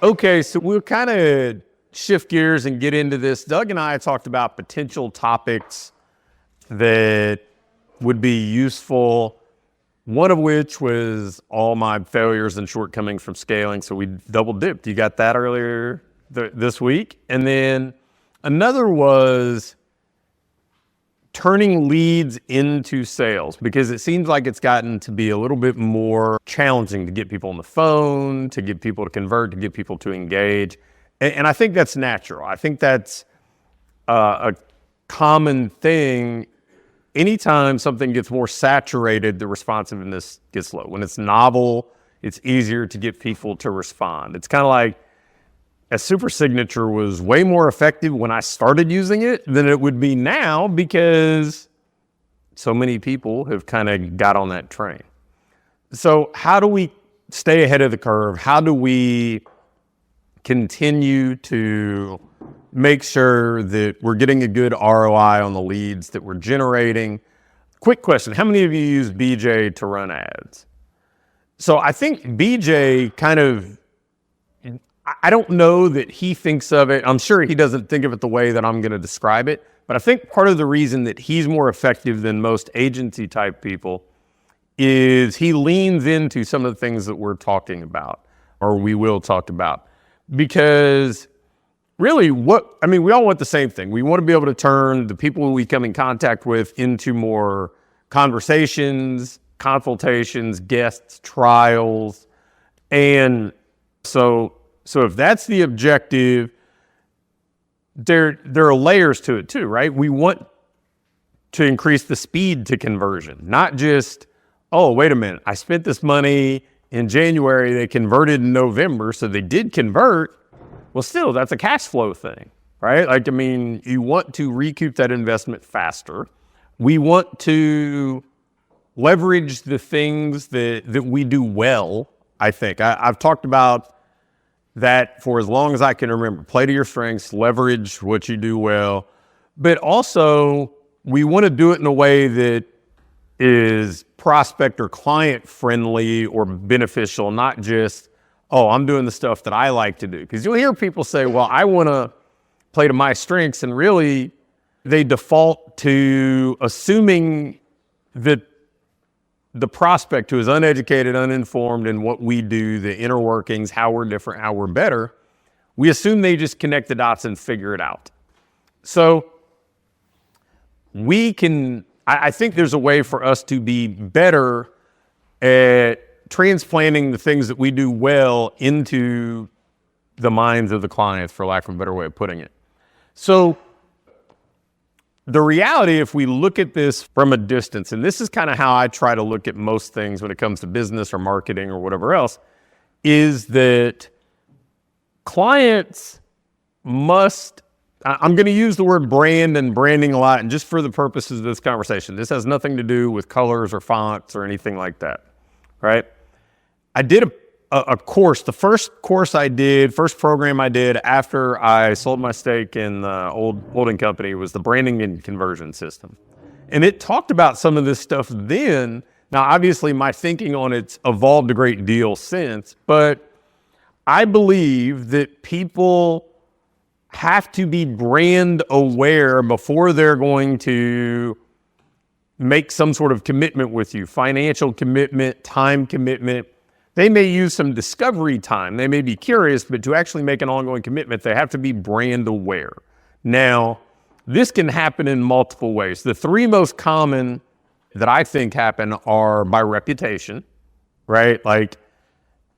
Okay, so we'll kind of shift gears and get into this. Doug and I talked about potential topics that would be useful, one of which was all my failures and shortcomings from scaling. So we double dipped. You got that earlier this week. And then another was turning leads into sales, because it seems like it's gotten to be a little bit more challenging to get people on the phone, to get people to convert, to get people to engage. And I think that's natural. I think that's a common thing. Anytime something gets more saturated, the responsiveness gets low. When it's novel, it's easier to get people to respond. It's kind of like a super signature was way more effective when I started using it than it would be now, because so many people have kind of got on that train. So how do we stay ahead of the curve? How do we continue to make sure that we're getting a good ROI on the leads that we're generating? Quick question. How many of you use BJ to run ads? So I think BJ kind of, I don't know that he thinks of it. I'm sure he doesn't think of it the way that I'm going to describe it. But I think part of the reason that he's more effective than most agency type people is he leans into some of the things that we're talking about, or we will talk about. Because really we all want the same thing. We want to be able to turn the people we come in contact with into more conversations, consultations, guests, trials. And so if that's the objective, there are layers to it too, right? We want to increase the speed to conversion, not just, oh, wait a minute, I spent this money in January, they converted in November, so they did convert. Well, still, that's a cash flow thing, right? You want to recoup that investment faster. We want to leverage the things that we do well, I think. I've talked about that for as long as I can remember. Play to your strengths, leverage what you do well. But also, we want to do it in a way that is prospect or client friendly or beneficial, not just, oh, I'm doing the stuff that I like to do. Because you'll hear people say, well, I want to play to my strengths. And really, they default to assuming that the prospect who is uneducated, uninformed in what we do, the inner workings, how we're different, how we're better, we assume they just connect the dots and figure it out. So I think there's a way for us to be better at transplanting the things that we do well into the minds of the clients, for lack of a better way of putting it. So the reality, if we look at this from a distance, and this is kind of how I try to look at most things when it comes to business or marketing or whatever else, is that clients must, I'm going to use the word brand and branding a lot, and just for the purposes of this conversation, this has nothing to do with colors or fonts or anything like that, right? I did a course, the first program I did after I sold my stake in the old holding company was the branding and conversion system. And it talked about some of this stuff then. Now, obviously, my thinking on it's evolved a great deal since, but I believe that people have to be brand aware before they're going to make some sort of commitment with you, financial commitment, time commitment. They may use some discovery time. They may be curious, but to actually make an ongoing commitment, they have to be brand aware. Now, this can happen in multiple ways. The three most common that I think happen are by reputation, right? Like,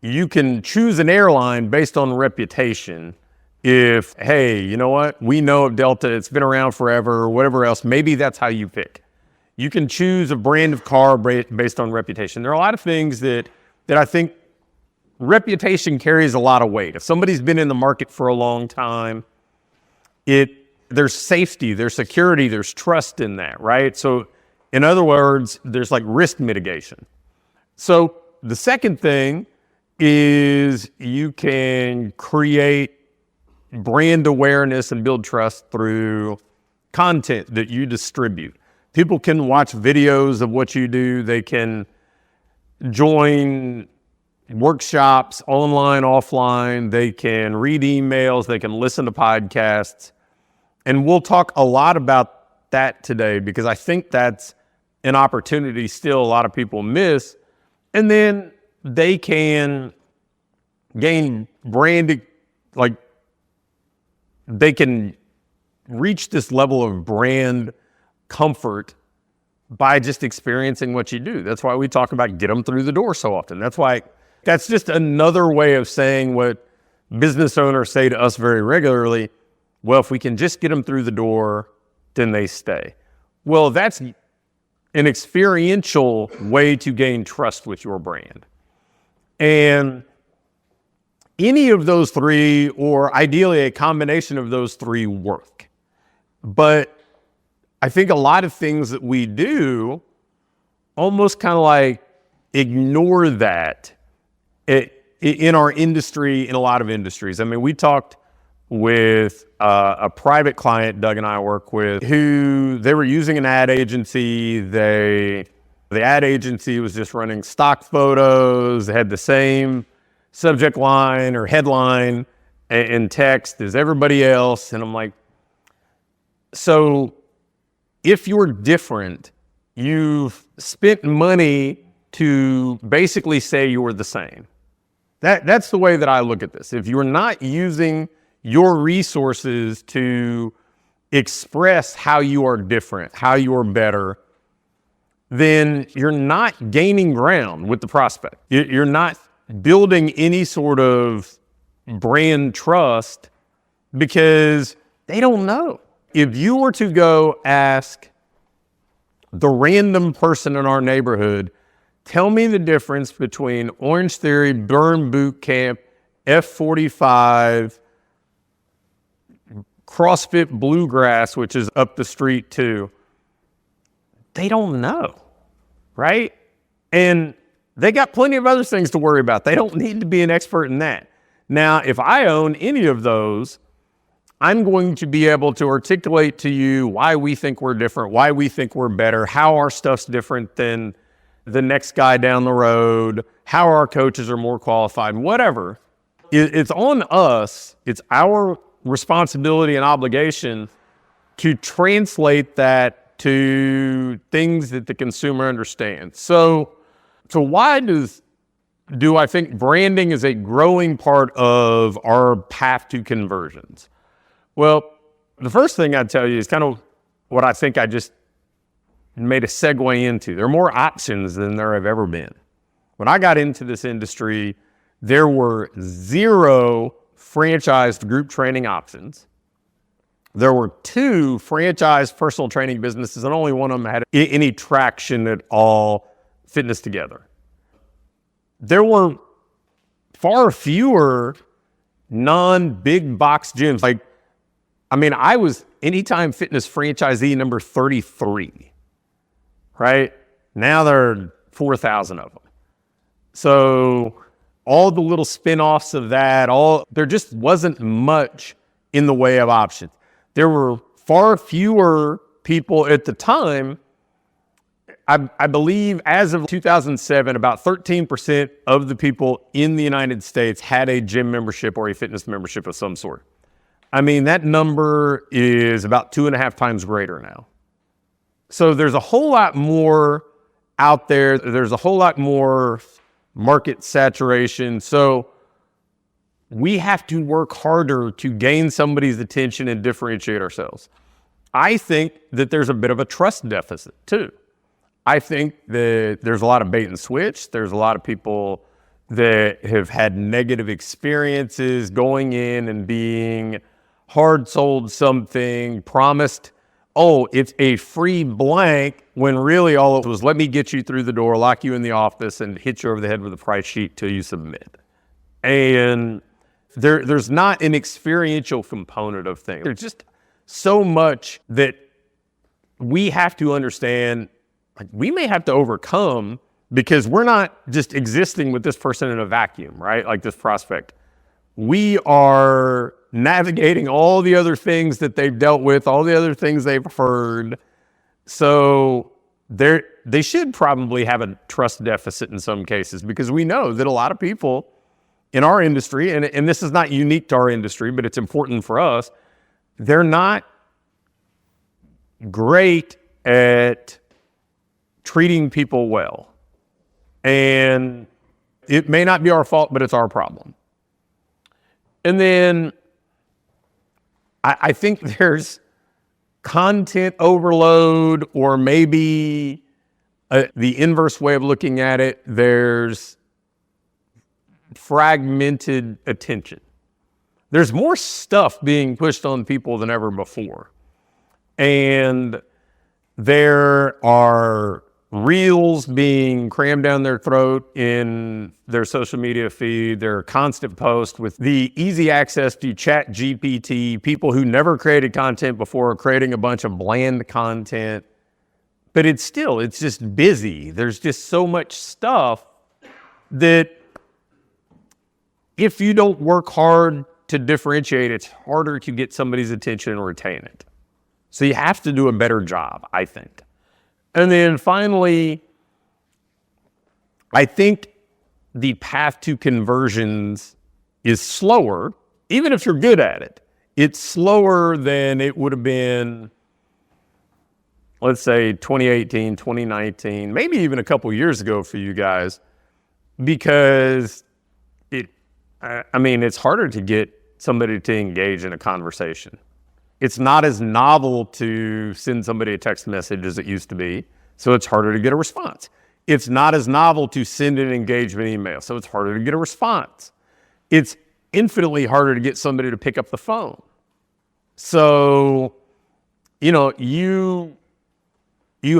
you can choose an airline based on reputation. If, hey, you know what? We know of Delta, it's been around forever, or whatever else, maybe that's how you pick. You can choose a brand of car based on reputation. There are a lot of things that I think reputation carries a lot of weight. If somebody's been in the market for a long time, there's safety, there's security, there's trust in that, right? So in other words, there's like risk mitigation. So the second thing is you can create brand awareness and build trust through content that you distribute. People can watch videos of what you do. They can join workshops, online, offline. They can read emails. They can listen to podcasts. And we'll talk a lot about that today because I think that's an opportunity still a lot of people miss. And then they can gain brand, like they can reach this level of brand comfort by just experiencing what you do. That's why we talk about get them through the door so often. That's just another way of saying what business owners say to us very regularly. Well, if we can just get them through the door, then they stay. Well, that's an experiential way to gain trust with your brand. And any of those three, or ideally a combination of those three, work. But I think a lot of things that we do almost kind of like ignore that in our industry, in a lot of industries. I mean, we talked with a private client Doug and I work with who they were using an ad agency. The ad agency was just running stock photos. They had the same subject line or headline and text as everybody else. And I'm like, so if you're different, you've spent money to basically say you're the same. That's the way that I look at this. If you're not using your resources to express how you are different, how you are better, then you're not gaining ground with the prospect. You're not building any sort of brand trust because they don't know. If you were to go ask the random person in our neighborhood, tell me the difference between Orange Theory, Burn Boot Camp, F45, CrossFit Bluegrass, which is up the street too. They don't know, right? And they got plenty of other things to worry about. They don't need to be an expert in that. Now, if I own any of those, I'm going to be able to articulate to you why we think we're different, why we think we're better, how our stuff's different than the next guy down the road, how our coaches are more qualified, whatever. It's on us. It's our responsibility and obligation to translate that to things that the consumer understands. So why do I think branding is a growing part of our path to conversions? Well, the first thing I'd tell you is kind of what I think I just made a segue into. There are more options than there have ever been. When I got into this industry, there were 0 franchised group training options. There were 2 franchised personal training businesses, and only one of them had any traction at all, Fitness Together. There were far fewer non-big box gyms. I was Anytime Fitness franchisee number 33, right? Now there are 4,000 of them. So all the little spin-offs of that, there just wasn't much in the way of options. There were far fewer people at the time. I believe as of 2007, about 13% of the people in the United States had a gym membership or a fitness membership of some sort. That number is about 2.5 times greater now. So there's a whole lot more out there. There's a whole lot more market saturation. So we have to work harder to gain somebody's attention and differentiate ourselves. I think that there's a bit of a trust deficit too. I think that there's a lot of bait and switch. There's a lot of people that have had negative experiences going in and being hard sold something, promised, oh, it's a free blank, when really all it was, let me get you through the door, lock you in the office, and hit you over the head with a price sheet till you submit. And there's not an experiential component of things. There's just so much that we have to understand, we may have to overcome, because we're not just existing with this person in a vacuum, right? Like this prospect. We are navigating all the other things that they've dealt with, all the other things they've heard. So they should probably have a trust deficit in some cases, because we know that a lot of people in our industry, and this is not unique to our industry, but it's important for us, they're not great at treating people well. And it may not be our fault, but it's our problem. And then I think there's content overload, or maybe the inverse way of looking at it, there's fragmented attention. There's more stuff being pushed on people than ever before. And there are reels being crammed down their throat in their social media feed. There are constant posts with the easy access to Chat GPT. People who never created content before are creating a bunch of bland content. But it's just busy. There's just so much stuff that if you don't work hard to differentiate, it's harder to get somebody's attention and retain it. So you have to do a better job, I think. And then finally, I think the path to conversions is slower, even if you're good at it. It's slower than it would have been, let's say, 2018, 2019, maybe even a couple years ago for you guys, because it's harder to get somebody to engage in a conversation. It's not as novel to send somebody a text message as it used to be, so it's harder to get a response. It's not as novel to send an engagement email, so it's harder to get a response. It's infinitely harder to get somebody to pick up the phone. So, you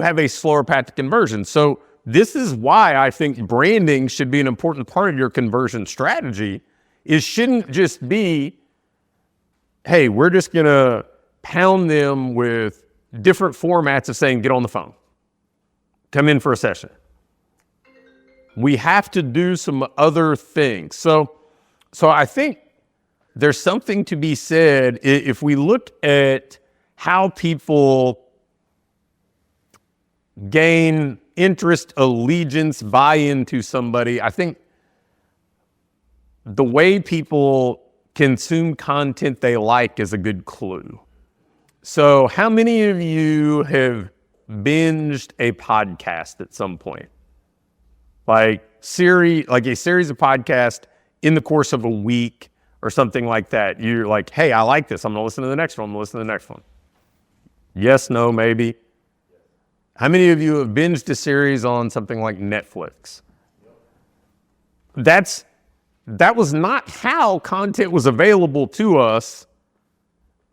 have a slower path to conversion. So this is why I think branding should be an important part of your conversion strategy. It shouldn't just be, hey, we're just going to pound them with different formats of saying, get on the phone, come in for a session. We have to do some other things. So I think there's something to be said if we look at how people gain interest, allegiance, buy into somebody. I think the way people consume content they like is a good clue. So how many of you have binged a podcast at some point? Like a series of podcasts in the course of a week or something like that. You're like, hey, I like this. I'm going to listen to the next one. I'm going to listen to the next one. Yes, no, maybe. How many of you have binged a series on something like Netflix? That was not how content was available to us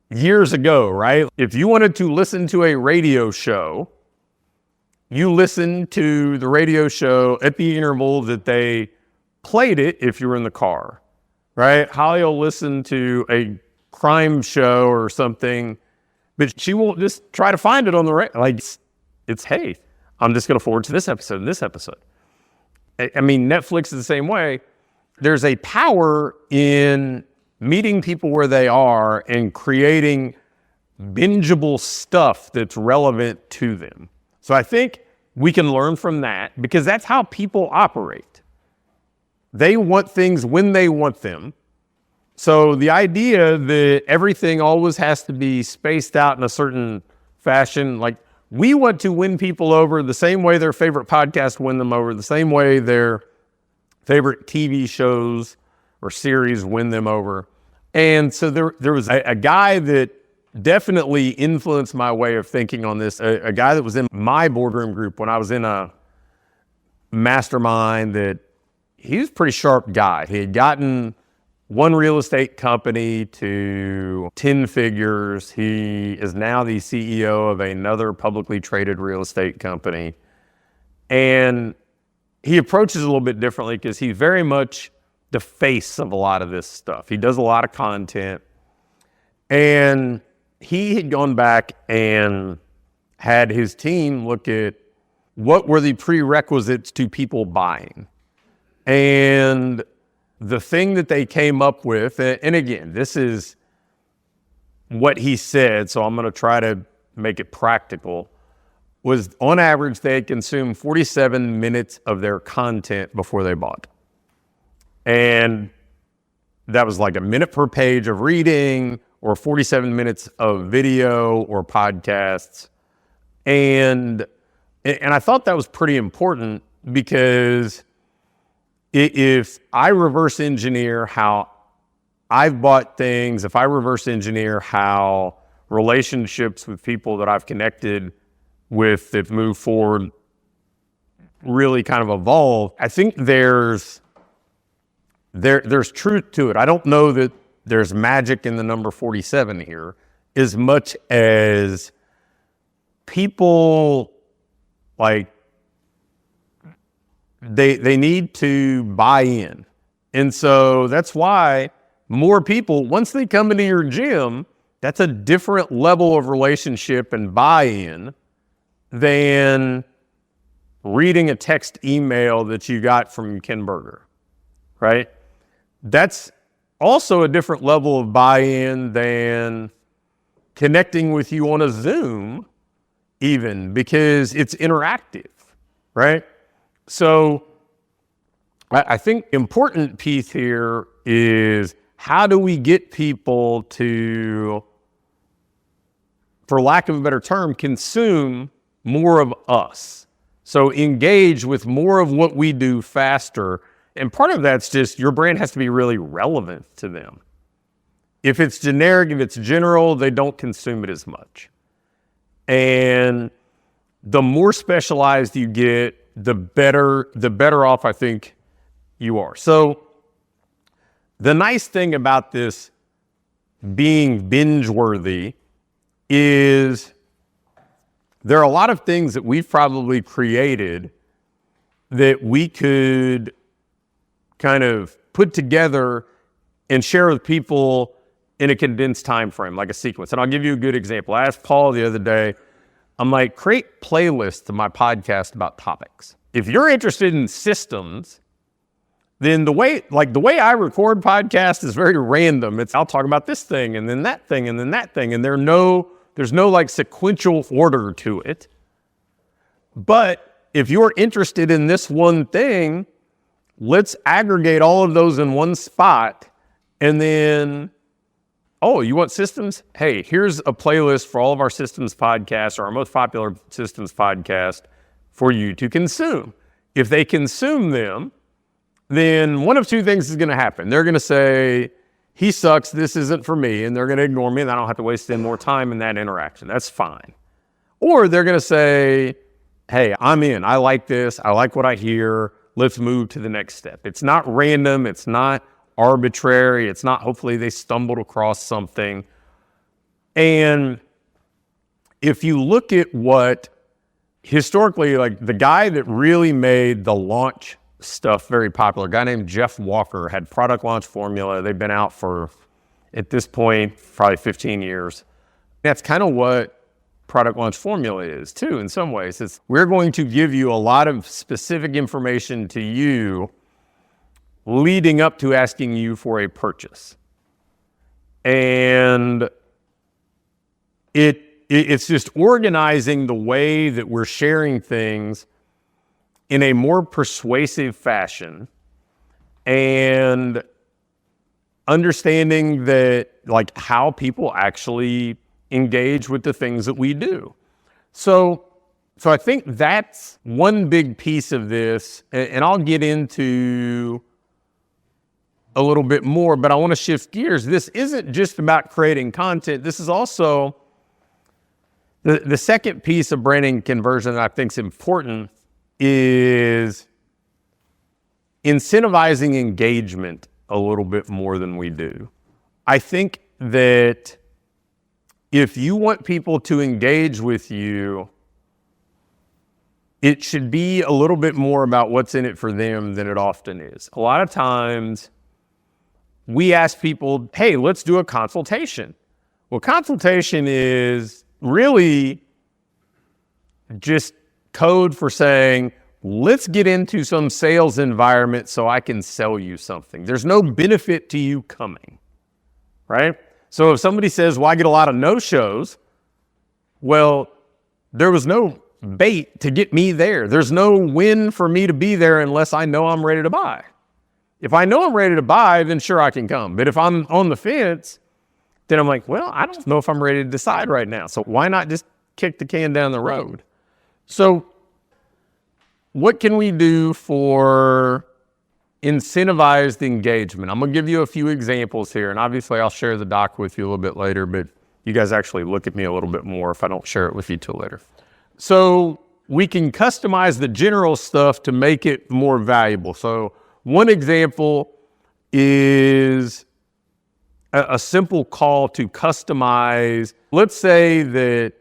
years ago, right? If you wanted to listen to a radio show, you listened to the radio show at the interval that they played it if you were in the car, right? Holly will listen to a crime show or something, but she won't just try to find it on the radio. Like, it's, hey, I'm just going to forward to this episode and this episode. Netflix is the same way. There's a power in meeting people where they are and creating bingeable stuff that's relevant to them. So I think we can learn from that, because that's how people operate. They want things when they want them. So the idea that everything always has to be spaced out in a certain fashion, like we want to win people over the same way their favorite podcast win them over, the same way their favorite TV shows or series win them over. And so there was a guy that definitely influenced my way of thinking on this, a guy that was in my boardroom group when I was in a mastermind. That he was a pretty sharp guy. He had gotten one real estate company to 10 figures. He is now the CEO of another publicly traded real estate company. And he approaches it a little bit differently because he's very much the face of a lot of this stuff. He does a lot of content. And he had gone back and had his team look at what were the prerequisites to people buying. And the thing that they came up with, and again, this is what he said, so I'm going to try to make it practical, was on average, they had consumed 47 minutes of their content before they bought. And that was like a minute per page of reading or 47 minutes of video or podcasts. And I thought that was pretty important because if I reverse engineer how I've bought things, if I reverse engineer how relationships with people that I've connected with that move forward really kind of evolve, I think there's truth to it. I don't know that there's magic in the number 47 here as much as people like they need to buy in. And so that's why more people, once they come into your gym, that's a different level of relationship and buy-in than reading a text email that you got from Ken Berger, right? That's also a different level of buy-in than connecting with you on a Zoom, even, because it's interactive, right? So I think important piece here is how do we get people to, for lack of a better term, consume more of us? So engage with more of what we do faster. And part of that's just your brand has to be really relevant to them. If it's generic, if it's general, they don't consume it as much. And the more specialized you get, the better off I think you are. So the nice thing about this being binge-worthy is there are a lot of things that we've probably created that we could kind of put together and share with people in a condensed time frame, like a sequence. And I'll give you a good example. I asked Paul the other day, I'm like, create playlists of my podcast about topics. If you're interested in systems, then the way I record podcasts is very random. I'll talk about this thing and then that thing and then that thing. And there's no like sequential order to it. But if you're interested in this one thing, let's aggregate all of those in one spot. And then, oh, you want systems? Hey, here's a playlist for all of our systems podcasts or our most popular systems podcast for you to consume. If they consume them, then one of two things is going to happen. They're going to say, he sucks, this isn't for me, and they're going to ignore me, and I don't have to waste any more time in that interaction. That's fine. Or they're going to say, hey, I'm in. I like this. I like what I hear. Let's move to the next step. It's not random. It's not arbitrary. It's not hopefully they stumbled across something. And if you look at what historically, like the guy that really made the launch stuff very popular, a guy named Jeff Walker, had Product Launch Formula. They've been out for, at this point, probably 15 years. That's kind of what Product Launch Formula is too, in some ways. It's, we're going to give you a lot of specific information to you leading up to asking you for a purchase. And it's just organizing the way that we're sharing things in a more persuasive fashion and understanding that, like, how people actually engage with the things that we do. So I think that's one big piece of this, and I'll get into a little bit more, but I want to shift gears. This isn't just about creating content. This is also the second piece of branding conversion that I think is important is incentivizing engagement a little bit more than we do. I think that if you want people to engage with you, it should be a little bit more about what's in it for them than it often is. A lot of times we ask people, hey, let's do a consultation. Well, consultation is really just code for saying, let's get into some sales environment so I can sell you something. There's no benefit to you coming, right? So if somebody says, well, I get a lot of no-shows, well, there was no bait to get me there. There's no win for me to be there unless I know I'm ready to buy. If I know I'm ready to buy, then sure, I can come. But if I'm on the fence, then I'm like, well, I don't know if I'm ready to decide right now. So why not just kick the can down the road? So what can we do for incentivized engagement? I'm going to give you a few examples here. And obviously, I'll share the doc with you a little bit later. But you guys actually look at me a little bit more if I don't share it with you till later. So we can customize the general stuff to make it more valuable. So one example is a simple call to customize. Let's say that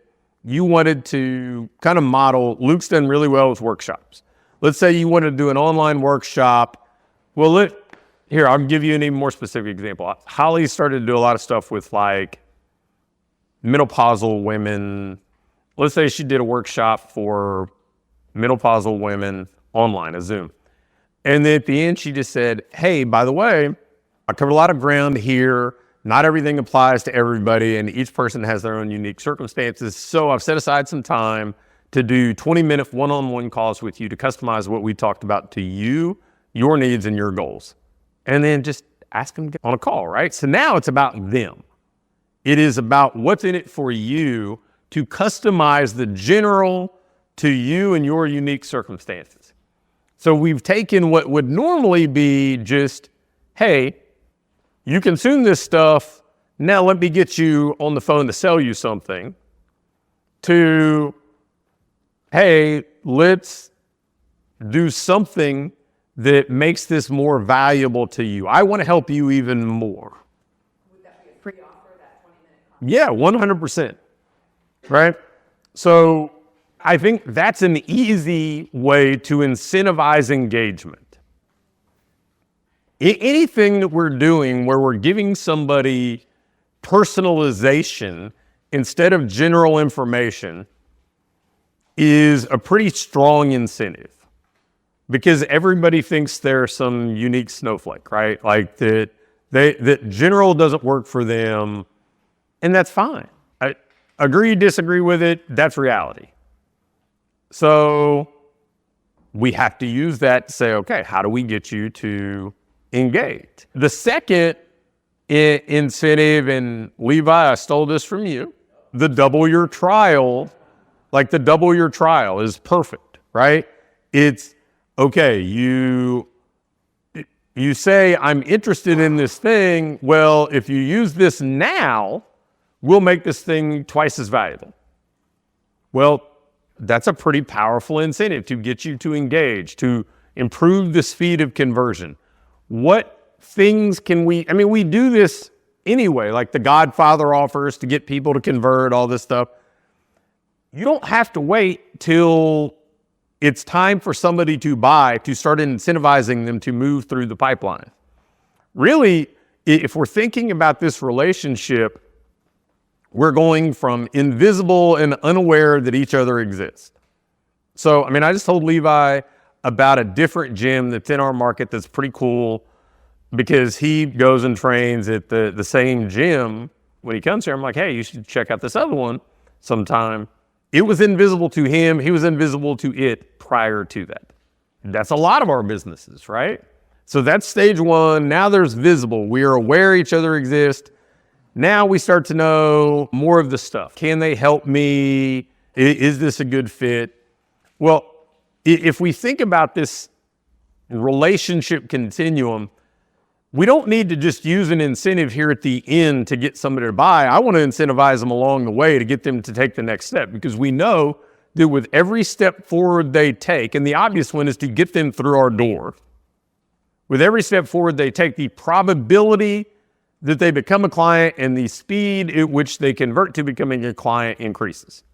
you wanted to kind of model, Luke's done really well with workshops. Let's say you wanted to do an online workshop. Well, here, I'll give you an even more specific example. Holly started to do a lot of stuff with like menopausal women. Let's say she did a workshop for menopausal women online, a Zoom. And then at the end, she just said, hey, by the way, I covered a lot of ground here. Not everything applies to everybody, and each person has their own unique circumstances. So I've set aside some time to do 20-minute one-on-one calls with you to customize what we talked about to you, your needs, and your goals. And then just ask them on a call, right? So now it's about them. It is about what's in it for you to customize the general to you and your unique circumstances. So we've taken what would normally be just, hey, you consume this stuff, now let me get you on the phone to sell you something, to, hey, let's do something that makes this more valuable to you. I want to help you even more. Would that be a free offer, that 20-minute call? Yeah, 100%, right? So I think that's an easy way to incentivize engagement. Anything that we're doing where we're giving somebody personalization instead of general information is a pretty strong incentive, because everybody thinks they're some unique snowflake, right? Like that general doesn't work for them, and that's fine. I agree, disagree with it, that's reality. So we have to use that to say, okay, how do we get you to engage? The second incentive, and Levi, I stole this from you, the double your trial, like the double your trial is perfect, right? It's, okay, you say, I'm interested in this thing. Well, if you use this now, we'll make this thing twice as valuable. Well, that's a pretty powerful incentive to get you to engage, to improve the speed of conversion. What things can we do this anyway, like the Godfather offers to get people to convert, all this stuff. You don't have to wait till it's time for somebody to buy to start incentivizing them to move through the pipeline. Really, if we're thinking about this relationship, we're going from invisible and unaware that each other exists. So, I just told Levi about a different gym that's in our market that's pretty cool, because he goes and trains at the same gym. When he comes here, I'm like, hey, you should check out this other one sometime. It was invisible to him. He was invisible to it prior to that. That's a lot of our businesses, right? So that's stage one. Now there's visible. We are aware each other exists. Now we start to know more of the stuff. Can they help me? Is this a good fit? Well, if we think about this relationship continuum, we don't need to just use an incentive here at the end to get somebody to buy. I want to incentivize them along the way to get them to take the next step, because we know that with every step forward they take, and the obvious one is to get them through our door. With every step forward they take, the probability that they become a client and the speed at which they convert to becoming a client increases.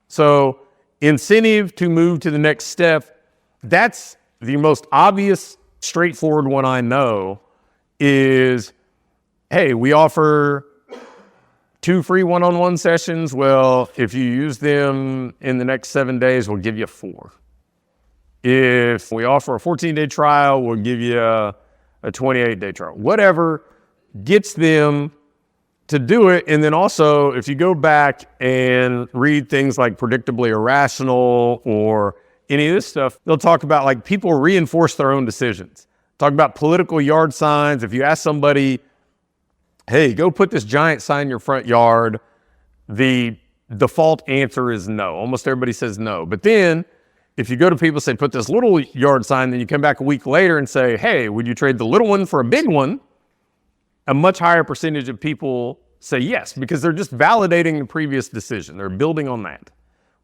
So incentive to move to the next step, that's the most obvious, straightforward one I know is, hey, we offer 2 free one-on-one sessions. Well, if you use them in the next 7 days, we'll give you 4. If we offer a 14-day trial, we'll give you a 28-day trial. Whatever gets them to do it. And then also, if you go back and read things like Predictably Irrational or any of this stuff, they'll talk about like people reinforce their own decisions. Talk about political yard signs. If you ask somebody, hey, go put this giant sign in your front yard, the default answer is no. Almost everybody says no. But then if you go to people and say, put this little yard sign, then you come back a week later and say, hey, would you trade the little one for a big one? A much higher percentage of people say yes, because they're just validating the previous decision. They're building on that.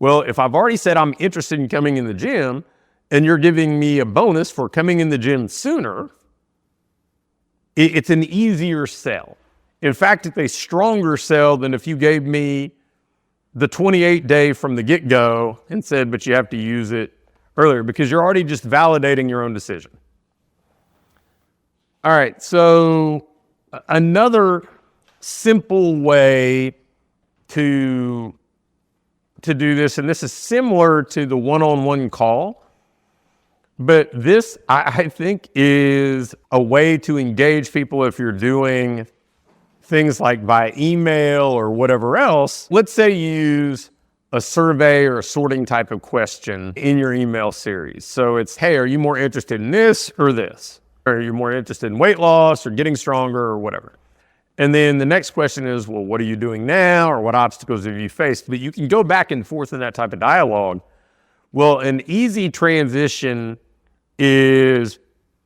Well, if I've already said I'm interested in coming in the gym and you're giving me a bonus for coming in the gym sooner, it's an easier sell. In fact, it's a stronger sell than if you gave me the 28-day from the get-go and said, but you have to use it earlier, because you're already just validating your own decision. All right, so another simple way to do this, and this is similar to the one-on-one call, but this, I think, is a way to engage people if you're doing things like by email or whatever else. Let's say you use a survey or a sorting type of question in your email series. So it's, hey, are you more interested in this or this? Are you more interested in weight loss or getting stronger or whatever? And then the next question is, well, what are you doing now, or what obstacles have you faced? But you can go back and forth in that type of dialogue. Well, an easy transition is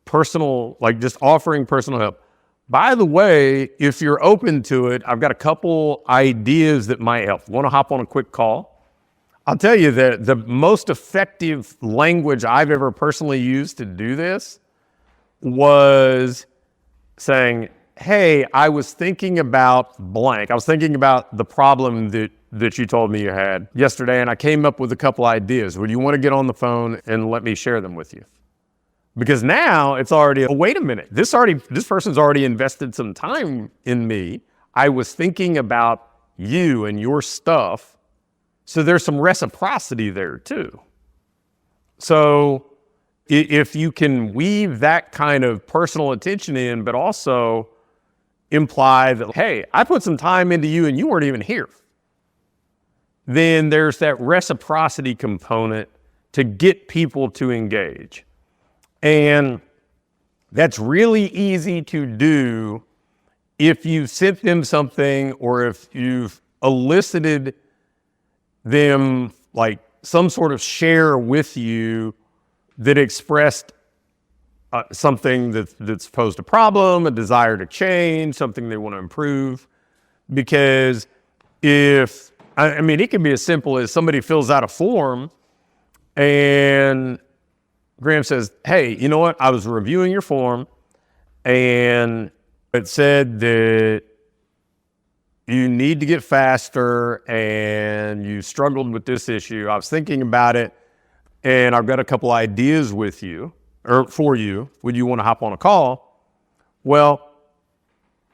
personal, like just offering personal help. By the way, if you're open to it, I've got a couple ideas that might help. Want to hop on a quick call? I'll tell you that the most effective language I've ever personally used to do this was saying, hey, I was thinking about blank. I was thinking about the problem that you told me you had yesterday, and I came up with a couple ideas. Would you want to get on the phone and let me share them with you? Because now it's already, oh, wait a minute, this person's already invested some time in me. I was thinking about you and your stuff. So there's some reciprocity there too. So if you can weave that kind of personal attention in, but also imply that, hey, I put some time into you and you weren't even here, then there's that reciprocity component to get people to engage. And that's really easy to do if you've sent them something, or if you've elicited them like some sort of share with you that expressed something that's posed a problem, a desire to change, something they want to improve. Because if, I mean, it can be as simple as somebody fills out a form and Graham says, hey, you know what? I was reviewing your form and it said that you need to get faster and you struggled with this issue. I was thinking about it and I've got a couple ideas with you, or for you. Would you want to hop on a call? Well,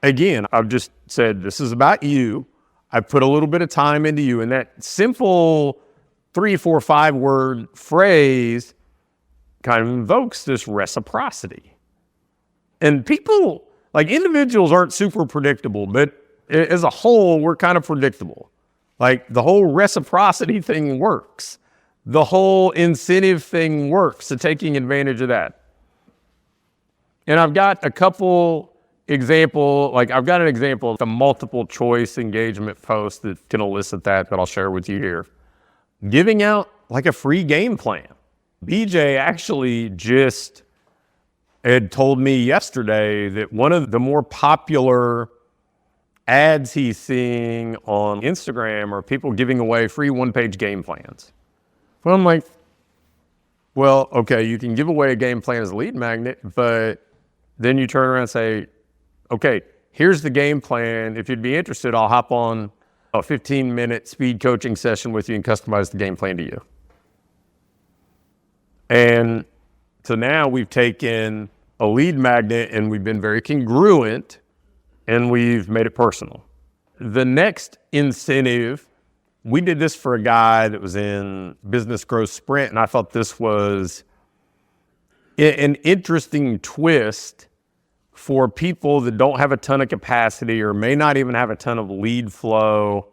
again, I've just said, this is about you. I put a little bit of time into you, and that simple 3, 4, 5 word phrase kind of invokes this reciprocity. And people, like individuals, aren't super predictable, but as a whole, we're kind of predictable. Like the whole reciprocity thing works. The whole incentive thing works, so taking advantage of that. And I've got a couple example, like I've got an example of a multiple choice engagement post that can elicit that I'll share with you here. Giving out like a free game plan. BJ actually just had told me yesterday that one of the more popular ads he's seeing on Instagram are people giving away free one-page game plans. Well, I'm like, well, okay, you can give away a game plan as a lead magnet, but then you turn around and say, okay, here's the game plan. If you'd be interested, I'll hop on a 15-minute speed coaching session with you and customize the game plan to you. And so now we've taken a lead magnet and we've been very congruent and we've made it personal. The next incentive, we did this for a guy that was in Business Growth Sprint, and I thought this was an interesting twist for people that don't have a ton of capacity or may not even have a ton of lead flow.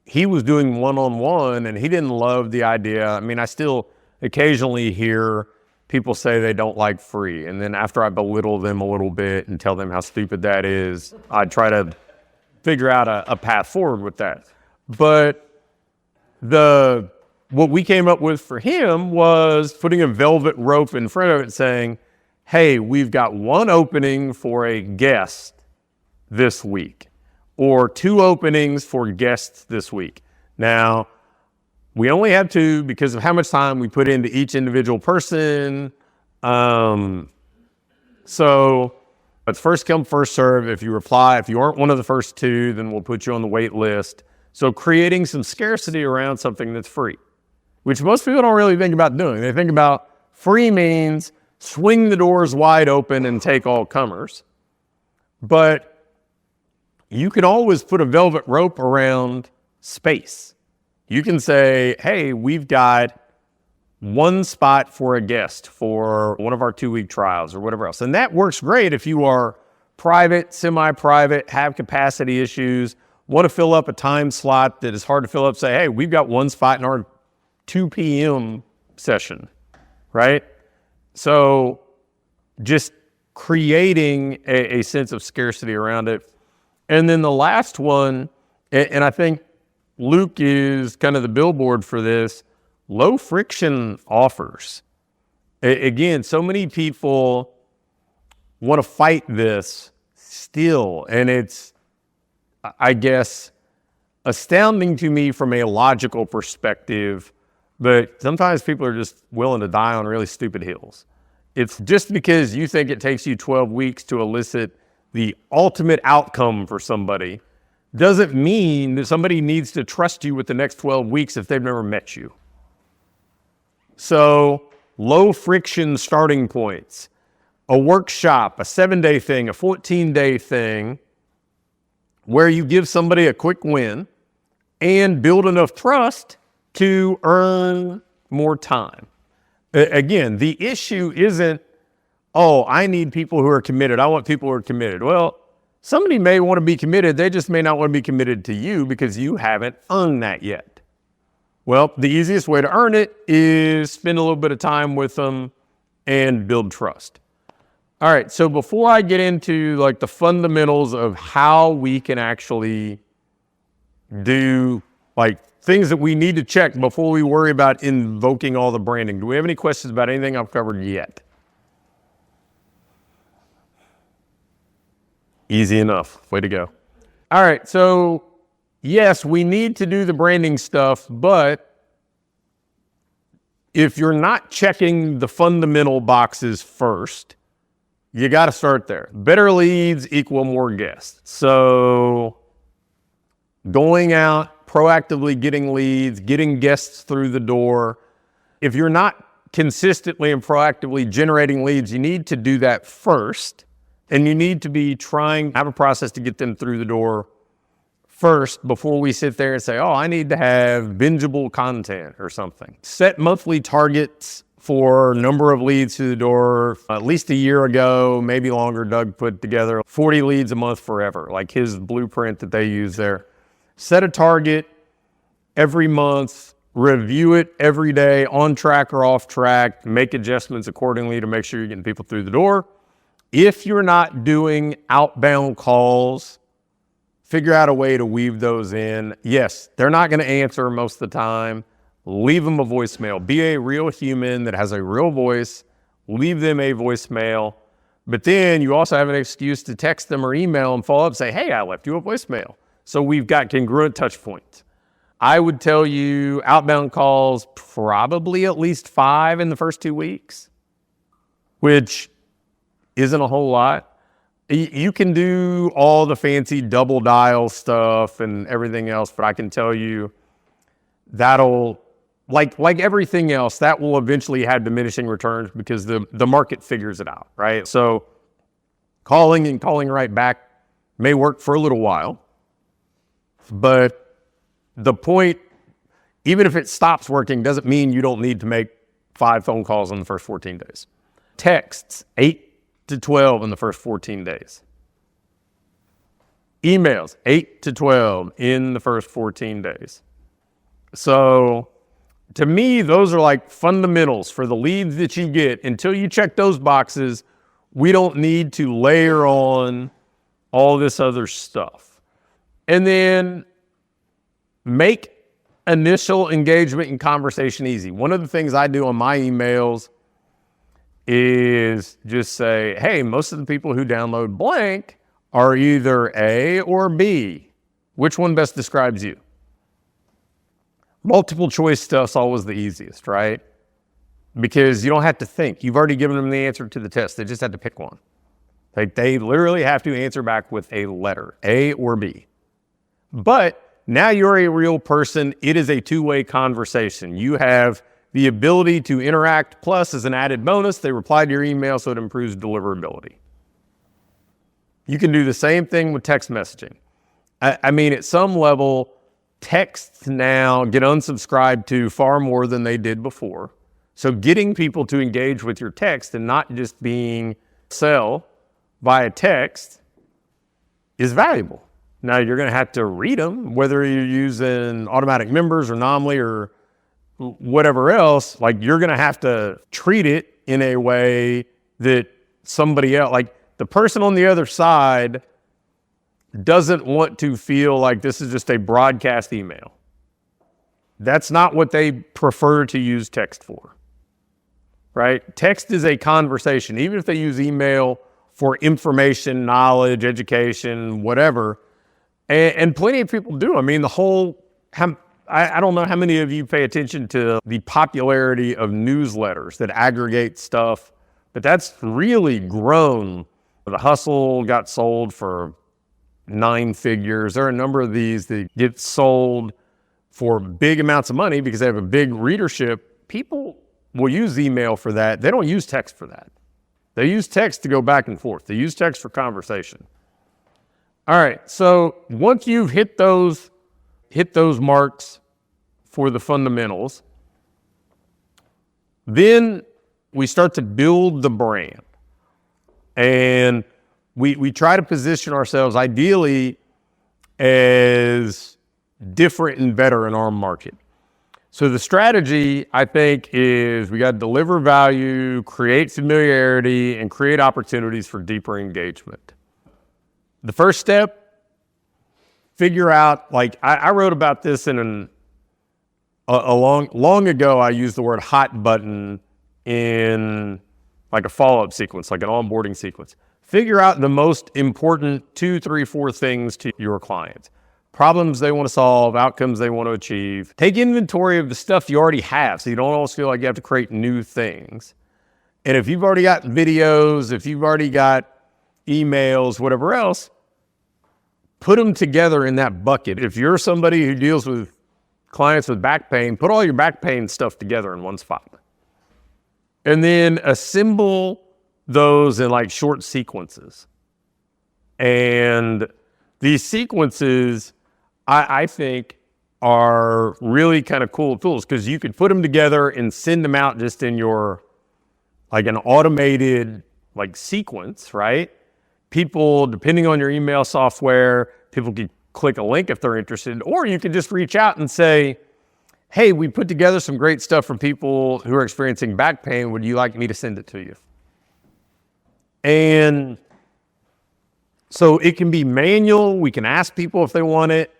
He was doing one-on-one and he didn't love the idea. I mean, I still occasionally hear people say they don't like free. And then after I belittle them a little bit and tell them how stupid that is, I try to figure out a path forward with that. But what we came up with for him was putting a velvet rope in front of it saying, hey, we've got one opening for a guest this week, or 2 openings for guests this week. Now, we only have 2 because of how much time we put into each individual person. So it's first come, first serve. If you reply, if you aren't one of the first 2, then we'll put you on the wait list. So creating some scarcity around something that's free, which most people don't really think about doing. They think about free means swing the doors wide open and take all comers. But you can always put a velvet rope around space. You can say, hey, we've got 1 spot for a guest for one of our 2-week trials or whatever else. And that works great if you are private, semi-private, have capacity issues, want to fill up a time slot that is hard to fill up. Say, hey, we've got 1 spot in our 2 p.m. session, right? So just creating a sense of scarcity around it. And then the last one, and I think Luke is kind of the billboard for this, low friction offers. Again, so many people want to fight this still, and it's, I guess, astounding to me from a logical perspective, but sometimes people are just willing to die on really stupid hills. It's just because you think it takes you 12 weeks to elicit the ultimate outcome for somebody doesn't mean that somebody needs to trust you with the next 12 weeks if they've never met you. So low friction starting points, a workshop, a 7-day thing, a 14-day thing, where you give somebody a quick win and build enough trust to earn more time. Again, the issue isn't, oh, I need people who are committed. I want people who are committed. Well, somebody may want to be committed. They just may not want to be committed to you because you haven't earned that yet. Well, the easiest way to earn it is spend a little bit of time with them and build trust. All right, so before I get into like the fundamentals of how we can actually do like things that we need to check before we worry about invoking all the branding, do we have any questions about anything I've covered yet? Easy enough. Way to go. All right, so yes, we need to do the branding stuff, but if you're not checking the fundamental boxes first, you got to start there. Better leads equal more guests. So going out, proactively getting leads, getting guests through the door. If you're not consistently and proactively generating leads, you need to do that first. And you need to be trying to have a process to get them through the door first before we sit there and say, oh, I need to have bingeable content or something. Set monthly targets for number of leads through the door. At least a year ago, maybe longer, Doug put together 40 leads a month forever, like his blueprint that they use there. Set a target every month, review it every day, on track or off track, make adjustments accordingly to make sure you're getting people through the door. If you're not doing outbound calls, figure out a way to weave those in. Yes, they're not going to answer most of the time. Leave them a voicemail. Be a real human that has a real voice. Leave them a voicemail. But then you also have an excuse to text them or email and follow up and say, hey, I left you a voicemail. So we've got congruent touch points. I would tell you outbound calls, probably at least 5 in the first 2 weeks, which isn't a whole lot. You can do all the fancy double dial stuff and everything else, but I can tell you that'll, like everything else, that will eventually have diminishing returns because the market figures it out, right? So calling and calling right back may work for a little while, but the point, even if it stops working, doesn't mean you don't need to make 5 phone calls in the first 14 days. Texts, 8 to 12 in the first 14 days. Emails, 8 to 12 in the first 14 days. So to me, those are like fundamentals for the leads that you get. Until you check those boxes, we don't need to layer on all this other stuff. And then make initial engagement and conversation easy. One of the things I do on my emails is just say, hey, most of the people who download blank are either A or B. Which one best describes you? Multiple choice stuff's always the easiest, right? Because you don't have to think. You've already given them the answer to the test. They just have to pick one. Like they literally have to answer back with a letter, A or B. But now you're a real person. It is a two-way conversation. You have the ability to interact. Plus, as an added bonus, they reply to your email, so it improves deliverability. You can do the same thing with text messaging. I mean, at some level, texts now get unsubscribed to far more than they did before. So getting people to engage with your text and not just being sell via text is valuable. Now, you're going to have to read them, whether you're using automatic members or Nomly or whatever else. Like, you're going to have to treat it in a way that somebody else, like the person on the other side, doesn't want to feel like this is just a broadcast email. That's not what they prefer to use text for, right? Text is a conversation. Even if they use email for information, knowledge, education, whatever, and plenty of people do. I mean, I don't know how many of you pay attention to the popularity of newsletters that aggregate stuff, but that's really grown. The Hustle got sold for 9 figures. There are a number of these that get sold for big amounts of money because they have a big readership. People will use email for that. They don't use text for that. They use text to go back and forth. They use text for conversation. All right, so once you've hit those marks for the fundamentals, then we start to build the brand. And we try to position ourselves ideally as different and better in our market. So the strategy, I think, is we got to deliver value, create familiarity, and create opportunities for deeper engagement. The first step, figure out, like I wrote about this in long ago. I used the word hot button in like a follow-up sequence, like an onboarding sequence. Figure out the most important 2, 3, 4 things to your clients. Problems they want to solve, outcomes they want to achieve. Take inventory of the stuff you already have so you don't always feel like you have to create new things. And if you've already got videos, if you've already got emails, whatever else, put them together in that bucket. If you're somebody who deals with clients with back pain, put all your back pain stuff together in one spot. And then assemble those in like short sequences. And these sequences, I think, are really kind of cool tools because you could put them together and send them out just in your, like an automated like sequence, right? People, depending on your email software, people could click a link if they're interested, or you could just reach out and say, hey, we put together some great stuff for people who are experiencing back pain. Would you like me to send it to you? And so it can be manual. We can ask people if they want it.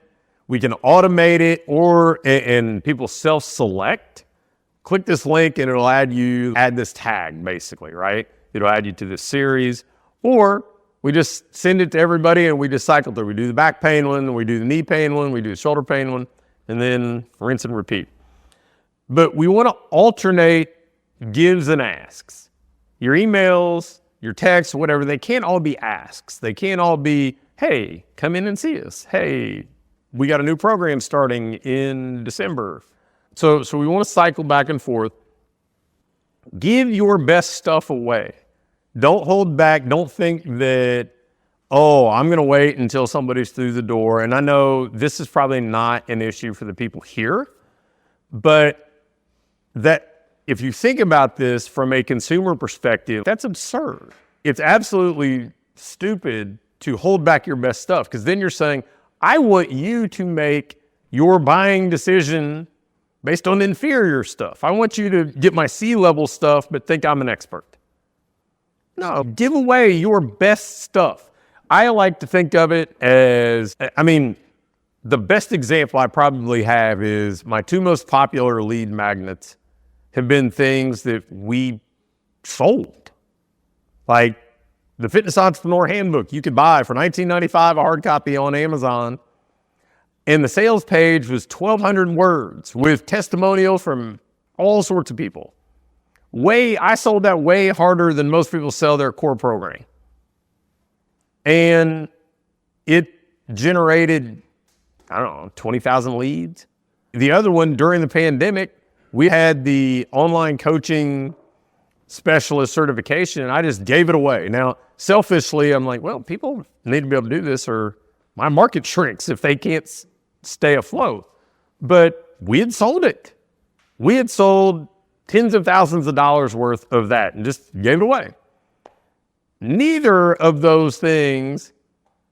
We can automate it, and people self-select. Click this link and it'll add this tag basically, right? It'll add you to this series. Or we just send it to everybody and we just cycle through. We do the back pain one, we do the knee pain one, we do the shoulder pain one, and then rinse and repeat. But we want to alternate gives and asks. Your emails, your texts, whatever, they can't all be asks. They can't all be, hey, come in and see us. Hey, we got a new program starting in December. So we want to cycle back and forth. Give your best stuff away. Don't hold back. Don't think that, oh, I'm going to wait until somebody's through the door. And I know this is probably not an issue for the people here, but that if you think about this from a consumer perspective, that's absurd. It's absolutely stupid to hold back your best stuff, because then you're saying, I want you to make your buying decision based on inferior stuff. I want you to get my C-level stuff, but think I'm an expert. No, give away your best stuff. I like to think of it as, the best example I probably have is my two most popular lead magnets have been things that we sold. Like the Fitness Entrepreneur Handbook you could buy for $19.95, a hard copy on Amazon. And the sales page was 1,200 words with testimonials from all sorts of people. I sold that way harder than most people sell their core programming. And it generated, 20,000 leads. The other one, during the pandemic, we had the online coaching specialist certification, and I just gave it away. Now, selfishly, I'm like, well, people need to be able to do this or my market shrinks if they can't stay afloat. But we had sold it. We had sold tens of thousands of dollars worth of that and just gave it away. Neither of those things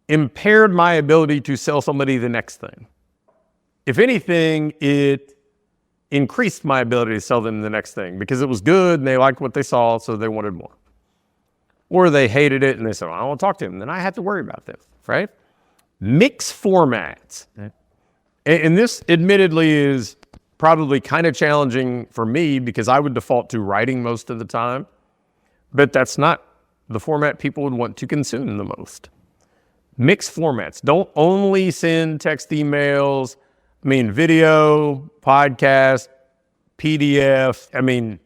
impaired my ability to sell somebody the next thing. If anything, it increased my ability to sell them the next thing because it was good and they liked what they saw, so they wanted more. Or they hated it and they said, well, I don't want to talk to them. Then I have to worry about them, right? Mix formats. And this admittedly is probably kind of challenging for me because I would default to writing most of the time, but that's not the format people would want to consume the most. Mix formats. Don't only send text emails. Video, podcast, PDF.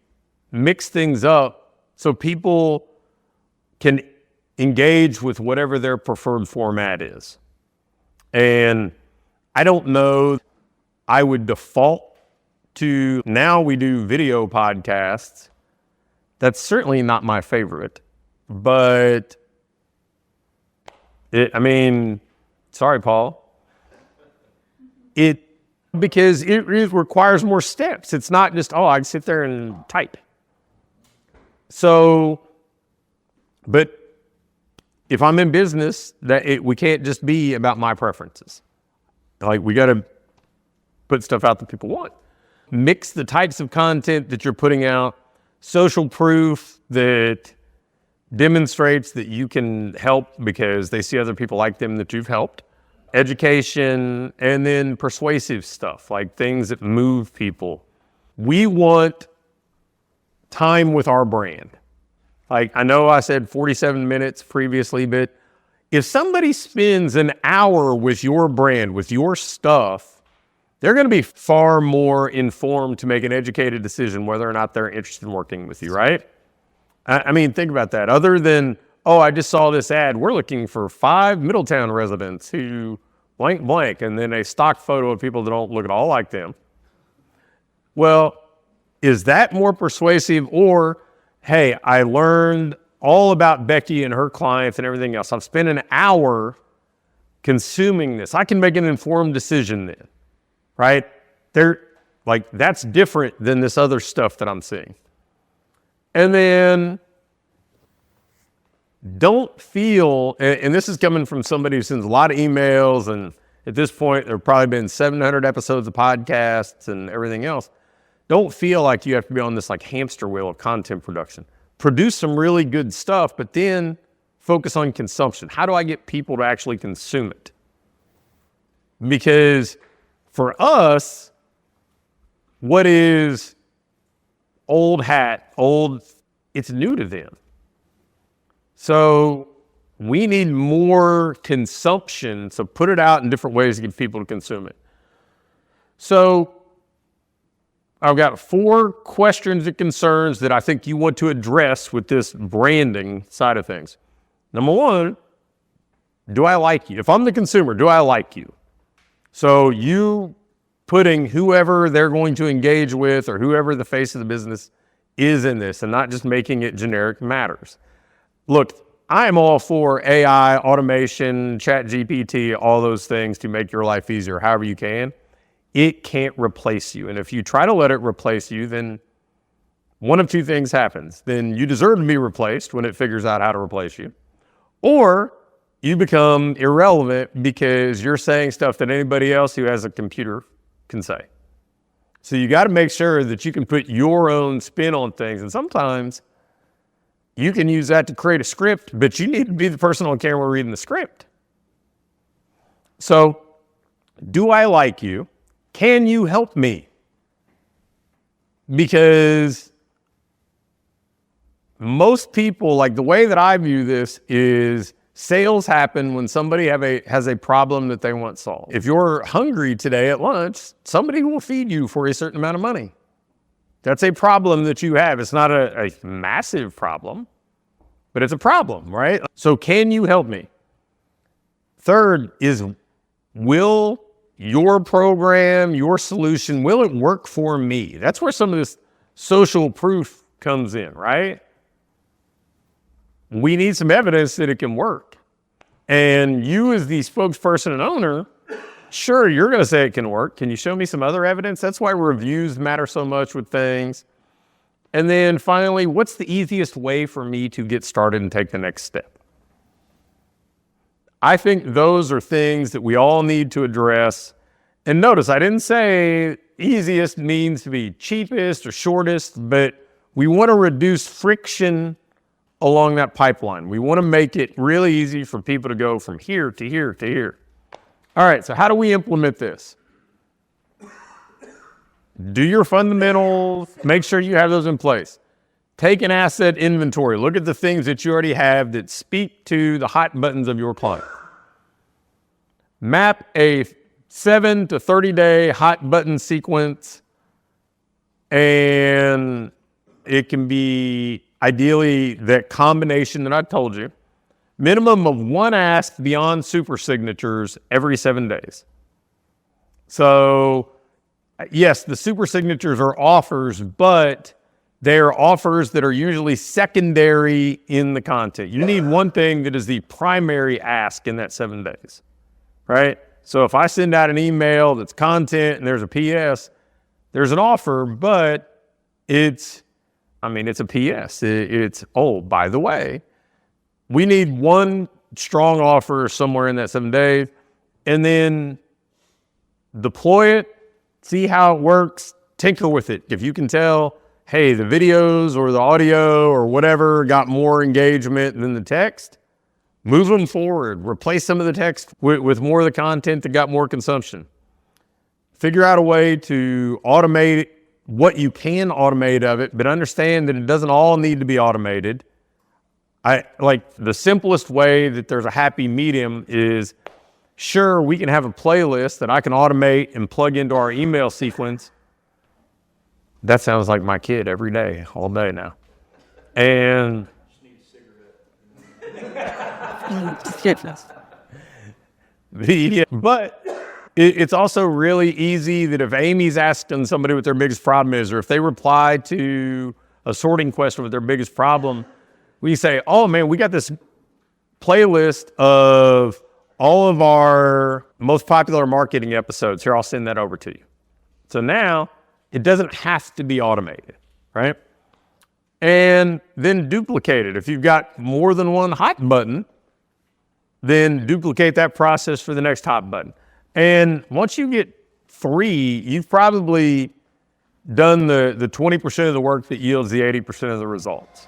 Mix things up so people can engage with whatever their preferred format is. And I don't know, I would default to, now we do video podcasts. That's certainly not my favorite, but sorry, Paul. Because it requires more steps. It's not just, I can sit there and type. So, but if I'm in business, we can't just be about my preferences. Like, we got to put stuff out that people want. Mix the types of content that you're putting out, social proof that demonstrates that you can help because they see other people like them that you've helped. Education, and then persuasive stuff, like things that move people. We want time with our brand. Like, I know I said 47 minutes previously, but if somebody spends an hour with your brand, with your stuff, they're going to be far more informed to make an educated decision whether or not they're interested in working with you, right? Think about that. Other than, I just saw this ad. We're looking for 5 Middletown residents who blank, blank, and then a stock photo of people that don't look at all like them. Well, is that more persuasive? Or, hey, I learned all about Becky and her clients and everything else. I've spent an hour consuming this. I can make an informed decision then, right? That's different than this other stuff that I'm seeing. And then don't feel, and this is coming from somebody who sends a lot of emails, and at this point, there have probably been 700 episodes of podcasts and everything else. Don't feel like you have to be on this hamster wheel of content production. Produce some really good stuff, but then focus on consumption. How do I get people to actually consume it? Because for us, what is old hat, it's new to them. So we need more consumption, so put it out in different ways to get people to consume it. So I've got 4 questions and concerns that I think you want to address with this branding side of things. Number 1, do I like you? If I'm the consumer, do I like you? So you putting whoever they're going to engage with or whoever the face of the business is in this and not just making it generic matters. Look, I am all for AI, automation, ChatGPT, all those things to make your life easier, however you can. It can't replace you. And if you try to let it replace you, then one of two things happens. Then you deserve to be replaced when it figures out how to replace you, or you become irrelevant because you're saying stuff that anybody else who has a computer can say. So you got to make sure that you can put your own spin on things. And sometimes you can use that to create a script, but you need to be the person on camera reading the script. So, do I like you? Can you help me? Because most people, like the way that I view this is sales happen when somebody has a problem that they want solved. If you're hungry today at lunch, somebody will feed you for a certain amount of money. That's a problem that you have. It's not a massive problem, but it's a problem, right? So can you help me? Third is, will your program, your solution, will it work for me? That's where some of this social proof comes in, right? We need some evidence that it can work. And you as the spokesperson and owner, sure, you're going to say it can work. Can you show me some other evidence? That's why reviews matter so much with things. And then finally, what's the easiest way for me to get started and take the next step? I think those are things that we all need to address. And notice, I didn't say easiest means to be cheapest or shortest, but we want to reduce friction along that pipeline. We want to make it really easy for people to go from here to here to here. All right, so how do we implement this? Do your fundamentals, make sure you have those in place. Take an asset inventory. Look at the things that you already have that speak to the hot buttons of your client. Map a 7 to 30-day hot button sequence, and it can be ideally that combination that I told you. Minimum of one ask beyond super signatures every 7 days. So, yes, the super signatures are offers, but they are offers that are usually secondary in the content. You need one thing that is the primary ask in that 7 days, right? So if I send out an email that's content and there's a PS, there's an offer, but it's a PS. It's, oh, by the way, we need one strong offer somewhere in that 7 days, and then deploy it, see how it works, tinker with it. If you can tell, hey, the videos or the audio or whatever got more engagement than the text, move them forward. Replace some of the text with more of the content that got more consumption. Figure out a way to automate what you can automate of it, but understand that it doesn't all need to be automated. Like the simplest way that there's a happy medium is, sure, we can have a playlist that I can automate and plug into our email sequence. That sounds like my kid every day, all day now. And but it's also really easy that if Amy's asking somebody what their biggest problem is, or if they reply to a sorting question with their biggest problem, we say, oh man, we got this playlist of all of our most popular marketing episodes. Here, I'll send that over to you. So now it doesn't have to be automated, right? And then duplicate it. If you've got more than one hot button, then duplicate that process for the next hot button. And once you get 3, you've probably done the 20% of the work that yields the 80% of the results.